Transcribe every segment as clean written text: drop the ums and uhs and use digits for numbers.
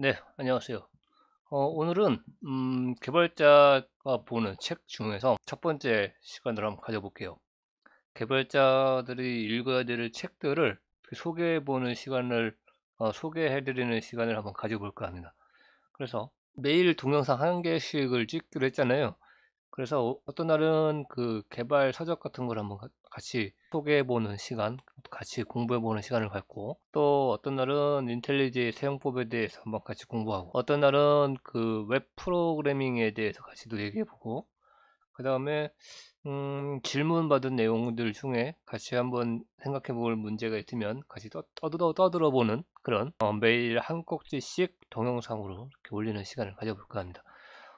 네, 안녕하세요. 오늘은 개발자가 보는 책 중에서 첫 번째 시간을 한번 가져볼게요. 개발자들이 읽어야 될 책들을 소개해보는 시간을, 소개해드리는 시간을 한번 가져볼까 합니다. 그래서 매일 동영상 한 개씩을 찍기로 했잖아요. 그래서 어떤 날은 그 개발 서적 같은 걸 한번 같이 소개해보는 시간, 같이 공부해보는 시간을 갖고, 또 어떤 날은 인텔리지 사용법에 대해서 한번 같이 공부하고, 어떤 날은 그 웹 프로그래밍에 대해서 같이 또 얘기해보고, 그 다음에 질문 받은 내용들 중에 같이 한번 생각해볼 문제가 있으면 같이 떠들어보는 그런 매일 한 꼭지씩 동영상으로 이렇게 올리는 시간을 가져볼까 합니다.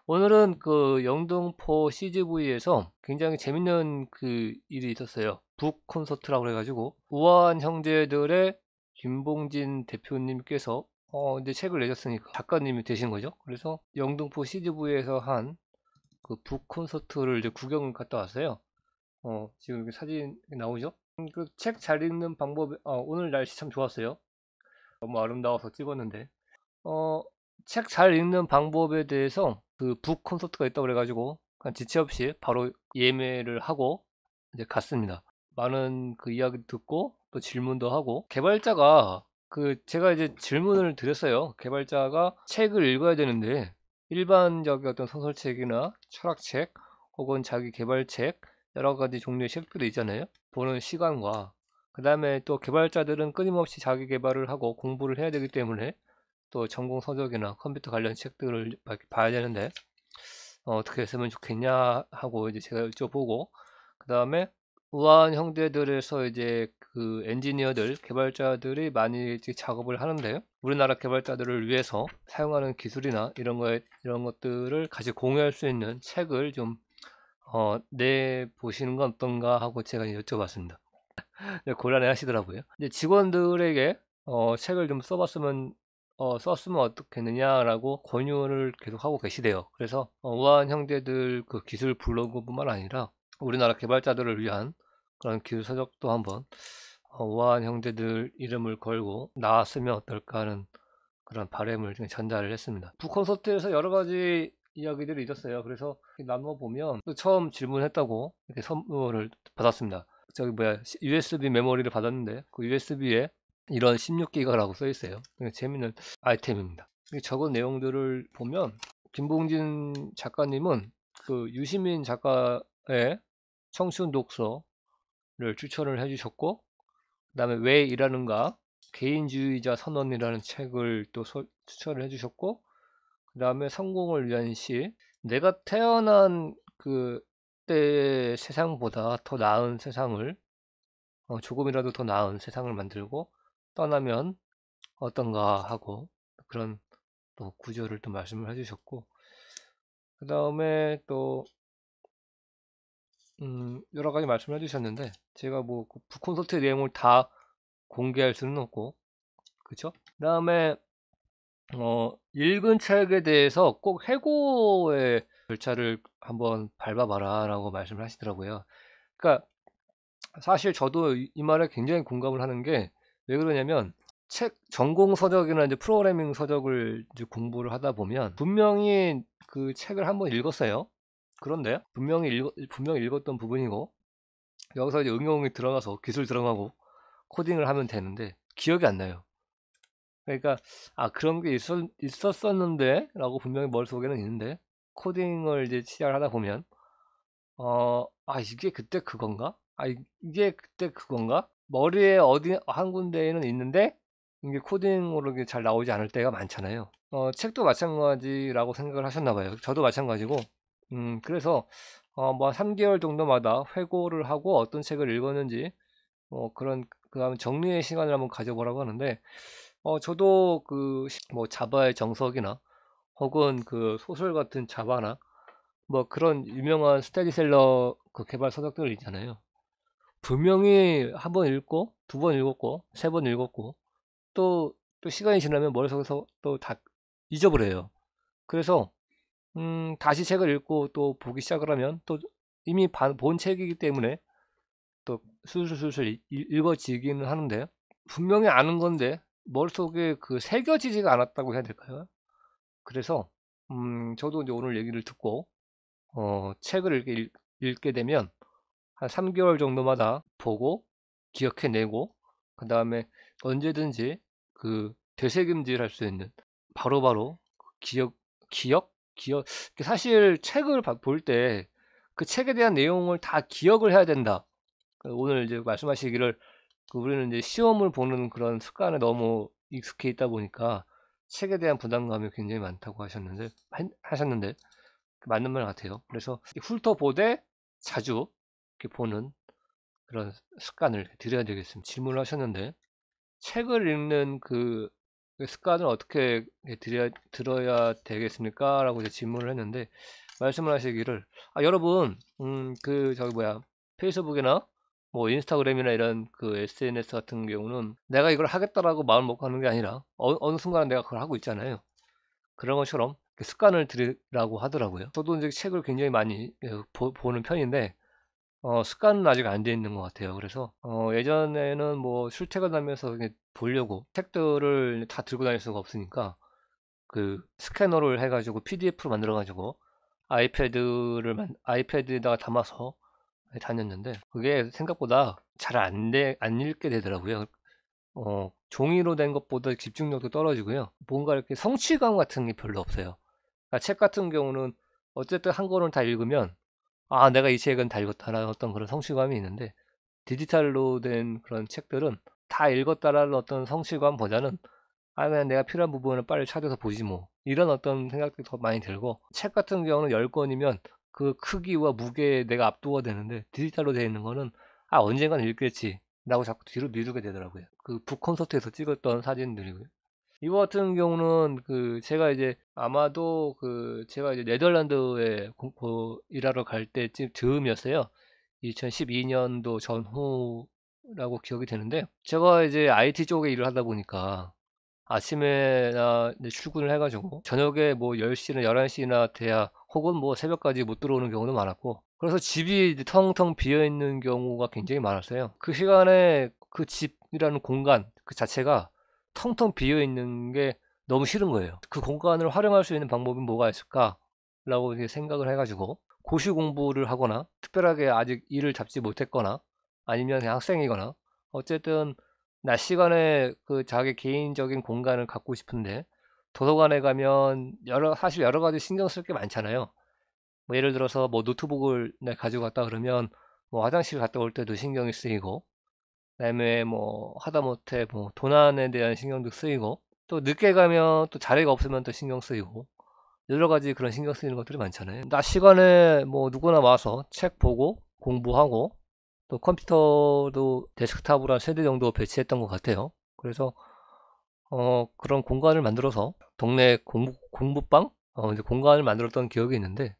오늘은 그 영등포 CGV에서 굉장히 재밌는 그 일이 있었어요. 북 콘서트라고 해가지고 우아한 형제들의 김봉진 대표님께서 이제 책을 내셨으니까 작가님이 되신 거죠. 그래서 영등포 CGV에서 한 그 북 콘서트를 이제 구경 갔다 왔어요. 지금 이렇게 사진 나오죠? 그 책 잘 읽는 방법, 오늘 날씨 참 좋았어요. 너무 아름다워서 찍었는데. 어, 책 잘 읽는 방법에 대해서 그 북 콘서트가 있다고 그래가지고 그냥 지체 없이 바로 예매를 하고 이제 갔습니다. 많은 그 이야기 듣고 또 질문도 하고 개발자가 그 제가 이제 질문을 드렸어요. 개발자가 책을 읽어야 되는데 일반적인 어떤 소설책이나 철학책 혹은 자기 개발책 여러 가지 종류의 책들이 있잖아요. 보는 시간과 그 다음에 또 개발자들은 끊임없이 자기 개발을 하고 공부를 해야 되기 때문에 또 전공 서적이나 컴퓨터 관련 책들을 봐야 되는데 어떻게 했으면 좋겠냐 하고 이제 제가 여쭤보고 그 다음에 우아한 형제들에서 이제 그 엔지니어들 개발자들이 많이 이제 작업을 하는데 우리나라 개발자들을 위해서 사용하는 기술이나 이런 것들을 같이 공유할 수 있는 책을 좀 내 보시는 건 어떤가 하고 제가 여쭤봤습니다. 네, 곤란해 하시더라고요. 이제 직원들에게 책을 좀 썼으면 어떻겠느냐라고 권유를 계속 하고 계시대요. 그래서 우아한 형제들 그 기술 블로그뿐만 아니라 우리나라 개발자들을 위한 그런 기술 서적도 한번 우아한 형제들 이름을 걸고 나왔으면 어떨까 하는 그런 바람을 좀 전달을 했습니다. 북콘서트에서 여러 가지 이야기들이 있었어요. 그래서 나눠보면 또 처음 질문했다고 이렇게 선물을 받았습니다. 저기 뭐야 USB 메모리를 받았는데 그 USB에 이런 16기가라고 써 있어요. 되게 재밌는 아이템입니다. 적은 내용들을 보면 김봉진 작가님은 그 유시민 작가의 청춘 독서를 추천을 해주셨고 그다음에 왜 일하는가 개인주의자 선언이라는 책을 또 추천을 해주셨고 그다음에 성공을 위한 시 내가 태어난 그 때의 세상보다 더 나은 세상을 조금이라도 더 나은 세상을 만들고 떠나면 어떤가 하고 그런 또 구조를 또 말씀을 해주셨고 그 다음에 또 여러 가지 말씀을 해주셨는데 제가 뭐그 북콘서트의 내용을 다 공개할 수는 없고 그쵸? 그 다음에 읽은 책에 대해서 꼭 해고의 절차를 한번 밟아봐라 라고 말씀을 하시더라고요. 그러니까 사실 저도 이 말에 굉장히 공감을 하는 게 왜 그러냐면 책 전공 서적이나 이제 프로그래밍 서적을 이제 공부를 하다 보면 분명히 그 책을 한번 읽었어요. 그런데 분명히 읽었던 부분이고 여기서 이제 응용이 들어가서 기술 들어가고 코딩을 하면 되는데 기억이 안 나요. 그러니까 그런 게 있었었는데 라고 분명히 머릿속에는 있는데 코딩을 이제 시작을 하다 보면 이게 그때 그건가? 이게 그때 그건가? 머리에 어디 한 군데에는 있는데 이게 코딩으로 이게 잘 나오지 않을 때가 많잖아요. 책도 마찬가지라고 생각을 하셨나 봐요. 저도 마찬가지고 그래서 뭐 3개월 정도마다 회고를 하고 어떤 책을 읽었는지 그런 그다음에 정리의 시간을 한번 가져보라고 하는데 저도 그 뭐 자바의 정석이나 혹은 그 소설 같은 자바나 뭐 그런 유명한 스테디셀러 그 개발 서적들 있잖아요. 분명히 한 번 읽고 두 번 읽었고 세 번 읽었고 또 시간이 지나면 머릿속에서 또 다 잊어버려요. 그래서 다시 책을 읽고 또 보기 시작을 하면 또 이미 본 책이기 때문에 또 술술술술 읽어지기는 하는데 분명히 아는 건데 머릿속에 그 새겨지지가 않았다고 해야 될까요? 그래서 저도 이제 오늘 얘기를 듣고 책을 읽게 되면 한 3개월 정도마다 보고 기억해내고 그 다음에 언제든지 그 되새김질 할 수 있는 바로바로 기억 기억 사실 책을 볼 때 그 책에 대한 내용을 다 기억을 해야 된다. 오늘 이제 말씀하시기를 우리는 이제 시험을 보는 그런 습관에 너무 익숙해 있다 보니까 책에 대한 부담감이 굉장히 많다고 하셨는데 맞는 말 같아요. 그래서 훑어보되 자주 이렇게 보는 그런 습관을 들여야 되겠습니다. 질문을 하셨는데 책을 읽는 그 습관을 어떻게 들어야 되겠습니까? 라고 이제 질문을 했는데 말씀을 하시기를 여러분 그 저기 뭐야 페이스북이나 뭐 인스타그램이나 이런 그 SNS 같은 경우는 내가 이걸 하겠다라고 마음 먹고 하는 게 아니라 어느 순간 내가 그걸 하고 있잖아요. 그런 것처럼 습관을 들이라고 하더라고요. 저도 이제 책을 굉장히 많이 보는 편인데 습관은 아직 안 돼 있는 것 같아요. 그래서 예전에는 뭐 출퇴근하면서 보려고 책들을 다 들고 다닐 수가 없으니까 그 스캐너를 해가지고 PDF로 만들어가지고 아이패드에다가 담아서 다녔는데 그게 생각보다 잘 안 읽게 되더라고요. 종이로 된 것보다 집중력도 떨어지고요. 뭔가 이렇게 성취감 같은 게 별로 없어요. 그러니까 책 같은 경우는 어쨌든 한 권을 다 읽으면 내가 이 책은 다 읽었다라는 어떤 그런 성취감이 있는데 디지털로 된 그런 책들은 다 읽었다라는 어떤 성취감보다는 그냥 내가 필요한 부분을 빨리 찾아서 보지 뭐 이런 어떤 생각들이 더 많이 들고 책 같은 경우는 10권이면 그 크기와 무게에 내가 압도가 되는데 디지털로 되어 있는 거는 언젠간 읽겠지 라고 자꾸 뒤로 미루게 되더라고요. 그 북콘서트에서 찍었던 사진들이고요. 이거 같은 경우는 제가 이제 아마도 제가 이제 네덜란드에 일하러 갈 때쯤 즈음이었어요. 2012년도 전후라고 기억이 되는데 제가 이제 IT 쪽에 일을 하다 보니까 아침에 이제 출근을 해가지고 저녁에 뭐 10시나 11시나 돼야 혹은 뭐 새벽까지 못 들어오는 경우도 많았고 그래서 집이 이제 텅텅 비어 있는 경우가 굉장히 많았어요. 그 시간에 그 집이라는 공간 그 자체가 텅텅 비어 있는 게 너무 싫은 거예요. 그 공간을 활용할 수 있는 방법이 뭐가 있을까라고 이제 생각을 해가지고 고시 공부를 하거나 특별하게 아직 일을 잡지 못했거나 아니면 그냥 학생이거나 어쨌든 낮 시간에 자기 개인적인 공간을 갖고 싶은데 도서관에 가면 사실 여러 가지 신경 쓸 게 많잖아요. 뭐 예를 들어서 뭐 노트북을 내가 가지고 갔다 그러면 뭐 화장실 갔다 올 때도 신경이 쓰이고 그다음에 뭐 하다못해 뭐 도난에 대한 신경도 쓰이고 또 늦게 가면 또 자리가 없으면 또 신경 쓰이고 여러 가지 그런 신경 쓰이는 것들이 많잖아요. 낮 시간에 뭐 누구나 와서 책 보고 공부하고 또 컴퓨터도 데스크탑으로 한 3대 정도 배치했던 것 같아요. 그래서 그런 공간을 만들어서 동네 공부방 이제 공간을 만들었던 기억이 있는데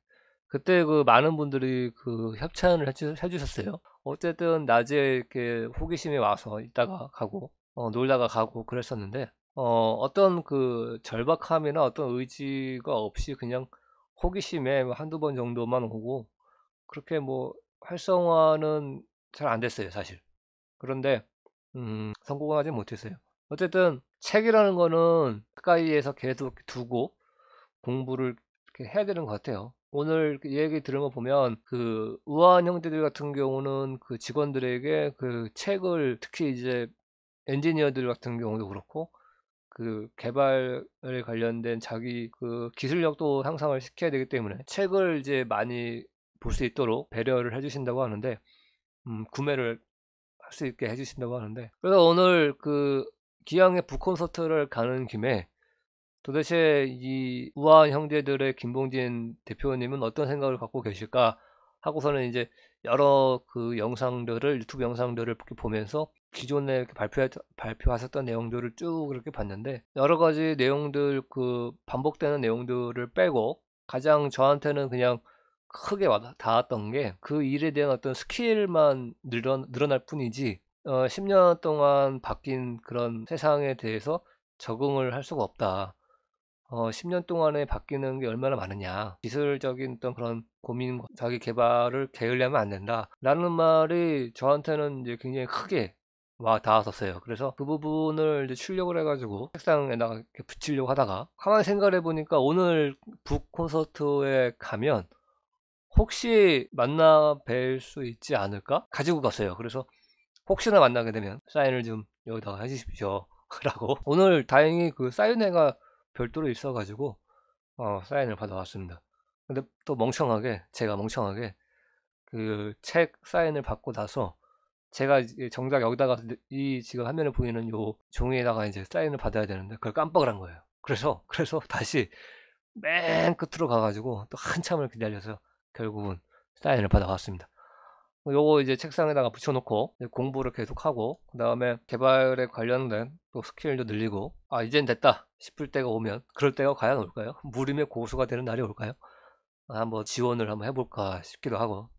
그때 많은 분들이 협찬을 해주셨어요. 어쨌든 낮에 이렇게 호기심이 와서 있다가 가고 놀다가 가고 그랬었는데 어떤 절박함이나 어떤 의지가 없이 그냥 호기심에 한두 번 정도만 오고 그렇게 뭐 활성화는 잘 안 됐어요, 사실. 그런데 성공을 하지 못했어요. 어쨌든 책이라는 거는 가까이에서 계속 두고 공부를 이렇게 해야 되는 것 같아요. 오늘 얘기 들은 거 보면 우아한 형제들 같은 경우는 직원들에게 책을 특히 이제 엔지니어들 같은 경우도 그렇고 개발에 관련된 자기 기술력도 향상을 시켜야 되기 때문에 책을 이제 많이 볼 수 있도록 배려를 해주신다고 하는데 구매를 할 수 있게 해주신다고 하는데 그래서 오늘 기왕에 북콘서트를 가는 김에 도대체 이 우아한 형제들의 김봉진 대표님은 어떤 생각을 갖고 계실까 하고서는 이제 여러 유튜브 영상들을 이렇게 보면서 기존에 이렇게 발표하셨던 내용들을 쭉 이렇게 봤는데 여러 가지 내용들 반복되는 내용들을 빼고 가장 저한테는 그냥 크게 닿았던 게 그 일에 대한 어떤 스킬만 늘어날 뿐이지 10년 동안 바뀐 그런 세상에 대해서 적응을 할 수가 없다. 10년 동안에 바뀌는 게 얼마나 많으냐. 기술적인 어떤 그런 고민, 자기 개발을 게을리하면 안 된다. 라는 말이 저한테는 이제 굉장히 크게 와 닿았었어요. 그래서 그 부분을 이제 출력을 해가지고 책상에다가 이렇게 붙이려고 하다가 가만히 생각을 해보니까 오늘 북 콘서트에 가면 혹시 만나 뵐 수 있지 않을까? 가지고 갔어요. 그래서 혹시나 만나게 되면 사인을 좀 여기다가 해주십시오. 라고. 오늘 다행히 그 사인회가 별도로 있어가지고 사인을 받아왔습니다. 근데 또 멍청하게, 제가 멍청하게 그 책 사인을 받고 나서 제가 이제 정작 여기다가 이 지금 화면에 보이는 요 종이에다가 이제 사인을 받아야 되는데 그걸 깜빡을 한 거예요. 그래서 다시 맨 끝으로 가가지고 또 한참을 기다려서 결국은 사인을 받아왔습니다. 요거 이제 책상에다가 붙여놓고 공부를 계속하고 그 다음에 개발에 관련된 또 스킬도 늘리고 이젠 됐다 싶을 때가 오면 그럴 때가 과연 올까요? 무림의 고수가 되는 날이 올까요? 한번 지원을 한번 해볼까 싶기도 하고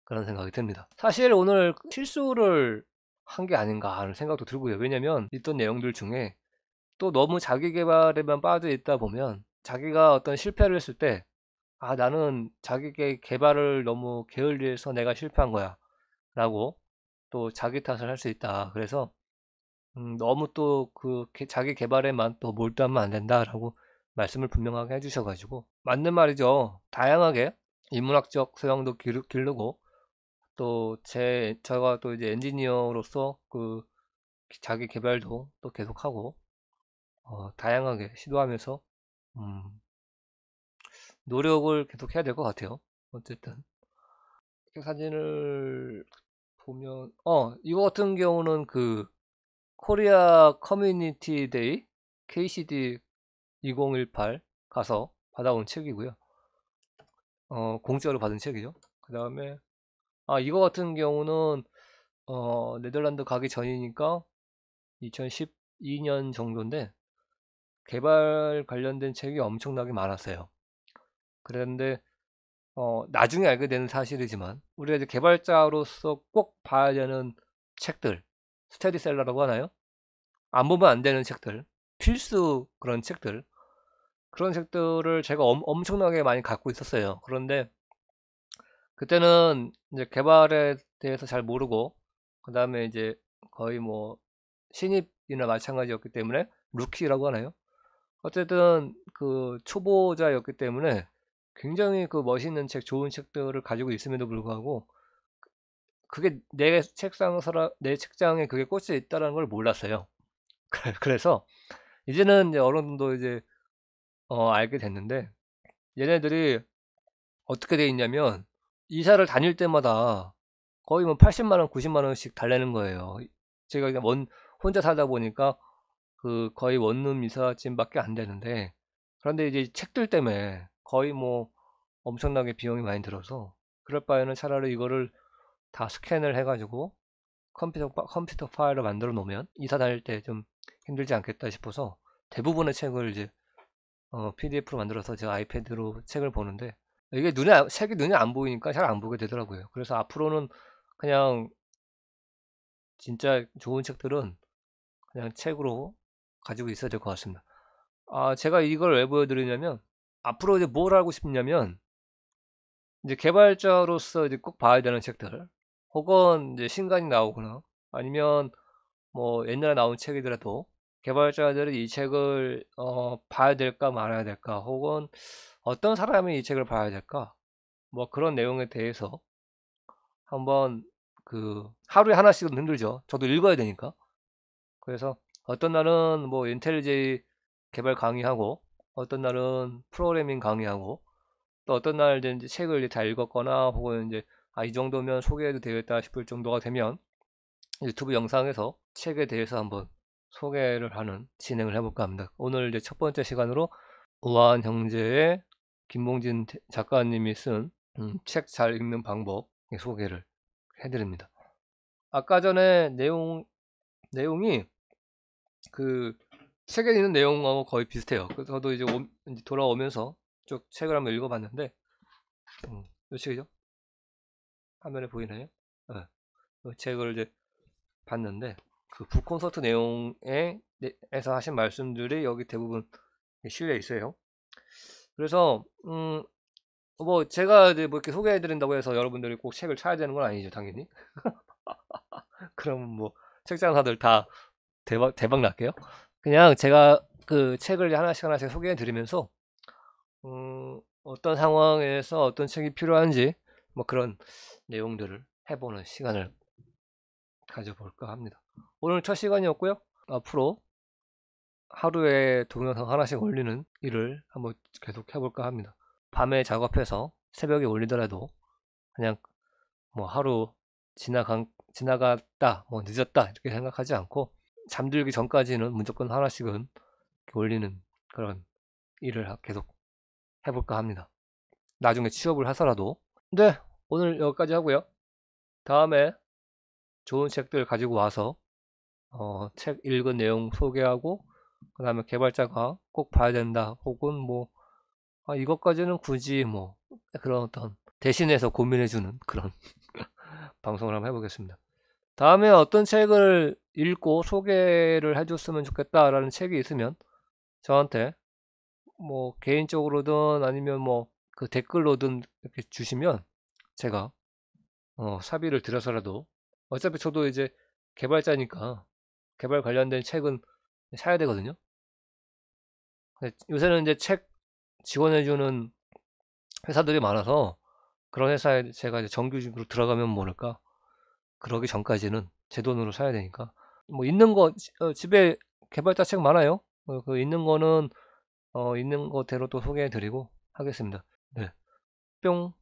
그런 생각이 듭니다. 사실 오늘 실수를 한 게 아닌가 하는 생각도 들고요. 왜냐면 있던 내용들 중에 또 너무 자기 개발에만 빠져 있다 보면 자기가 어떤 실패를 했을 때 나는 자기 개발을 너무 게을리해서 내가 실패한 거야 라고 또 자기 탓을 할 수 있다. 그래서 너무 또 그 자기 개발에만 또 몰두하면 안 된다라고 말씀을 분명하게 해주셔가지고 맞는 말이죠. 다양하게 인문학적 소양도 기르고 또 제가 또 이제 엔지니어로서 그 자기 개발도 또 계속하고 다양하게 시도하면서 음, 노력을 계속 해야 될 것 같아요. 어쨌든 이렇게 사진을 보면 이거 같은 경우는 그 코리아 커뮤니티 데이 KCD 2018 가서 받아온 책이고요. 공짜로 받은 책이죠. 그 다음에 이거 같은 경우는 네덜란드 가기 전이니까 2012년 정도인데 개발 관련된 책이 엄청나게 많았어요. 그런데 나중에 알게 되는 사실이지만 우리가 이제 개발자로서 꼭 봐야 되는 책들, 스테디셀러라고 하나요? 안 보면 안 되는 책들, 필수 그런 책들을 제가 엄청나게 많이 갖고 있었어요. 그런데 그때는 이제 개발에 대해서 잘 모르고 그 다음에 이제 거의 뭐 신입이나 마찬가지였기 때문에 루키라고 하나요? 어쨌든 그 초보자였기 때문에 굉장히 그 멋있는 책, 좋은 책들을 가지고 있음에도 불구하고 그게 내 책장에 그게 꽂혀 있다는 걸 몰랐어요. 그래서 이제는 이제 어느 정도 이제 알게 됐는데 얘네들이 어떻게 돼 있냐면 이사를 다닐 때마다 거의 뭐 80만 원, 90만 원씩 달래는 거예요. 제가 그냥 혼자 살다 보니까 그 거의 원룸 이삿짐밖에 안 되는데 그런데 이제 책들 때문에 거의 뭐 엄청나게 비용이 많이 들어서 그럴 바에는 차라리 이거를 다 스캔을 해가지고 컴퓨터 파일을 만들어 놓으면 이사 다닐 때 좀 힘들지 않겠다 싶어서 대부분의 책을 이제 PDF로 만들어서 제가 아이패드로 책을 보는데 이게 책이 눈에 안 보이니까 잘 안 보게 되더라고요. 그래서 앞으로는 그냥 진짜 좋은 책들은 그냥 책으로 가지고 있어야 될 것 같습니다. 제가 이걸 왜 보여드리냐면 앞으로 이제 뭘 하고 싶냐면 이제 개발자로서 이제 꼭 봐야 되는 책들 혹은 이제 신간이 나오거나 아니면 뭐 옛날에 나온 책이더라도 개발자들이 이 책을 봐야 될까 말아야 될까 혹은 어떤 사람이 이 책을 봐야 될까 뭐 그런 내용에 대해서 한번 그 하루에 하나씩은 힘들죠. 저도 읽어야 되니까. 그래서 어떤 날은 뭐 인텔리제이 개발 강의하고 어떤 날은 프로그래밍 강의하고 또 어떤 날은 이제 책을 이제 다 읽었거나 혹은 이제 이 정도면 소개해도 되겠다 싶을 정도가 되면 유튜브 영상에서 책에 대해서 한번 소개를 하는 진행을 해볼까 합니다. 오늘 이제 첫 번째 시간으로 우아한 형제의 김봉진 작가님이 쓴 책 잘 읽는 방법 소개를 해드립니다. 아까 전에 내용이 그 책에 있는 내용하고 거의 비슷해요. 그래서 저도 이제 돌아오면서 쭉 책을 한번 읽어봤는데 이 책이죠? 화면에 보이나요? 네. 이 책을 이제 봤는데 그 북콘서트 내용에서 하신 말씀들이 여기 대부분 실려 있어요. 그래서 뭐 제가 이제 뭐 이렇게 소개해 드린다고 해서 여러분들이 꼭 책을 사야 되는 건 아니죠, 당연히. 그럼 뭐 책장사들 다 대박 날게요. 그냥 제가 그 책을 하나씩 소개해 드리면서 어떤 상황에서 어떤 책이 필요한지 뭐 그런 내용들을 해보는 시간을 가져볼까 합니다. 오늘 첫 시간이었고요. 앞으로 하루에 동영상 하나씩 올리는 일을 한번 계속 해볼까 합니다. 밤에 작업해서 새벽에 올리더라도 그냥 뭐 하루 지나갔다, 뭐 늦었다 이렇게 생각하지 않고 잠들기 전까지는 무조건 하나씩은 올리는 그런 일을 계속 해볼까 합니다. 나중에 취업을 하더라도. 네, 오늘 여기까지 하고요. 다음에 좋은 책들 가지고 와서 책 읽은 내용 소개하고 그 다음에 개발자가 꼭 봐야 된다 혹은 뭐 이것까지는 굳이 뭐 그런 어떤 대신해서 고민해주는 그런 방송을 한번 해보겠습니다. 다음에 어떤 책을 읽고 소개를 해줬으면 좋겠다라는 책이 있으면 저한테 뭐 개인적으로든 아니면 뭐 그 댓글로든 이렇게 주시면 제가 사비를 들여서라도 어차피 저도 이제 개발자니까 개발 관련된 책은 사야 되거든요. 요새는 이제 책 지원해주는 회사들이 많아서 그런 회사에 제가 이제 정규직으로 들어가면 모를까 그러기 전까지는 제 돈으로 사야 되니까 뭐 있는 거 집에 개발자 책 많아요. 그 있는 거는 있는 거대로 또 소개해 드리고 하겠습니다. 네. 뿅.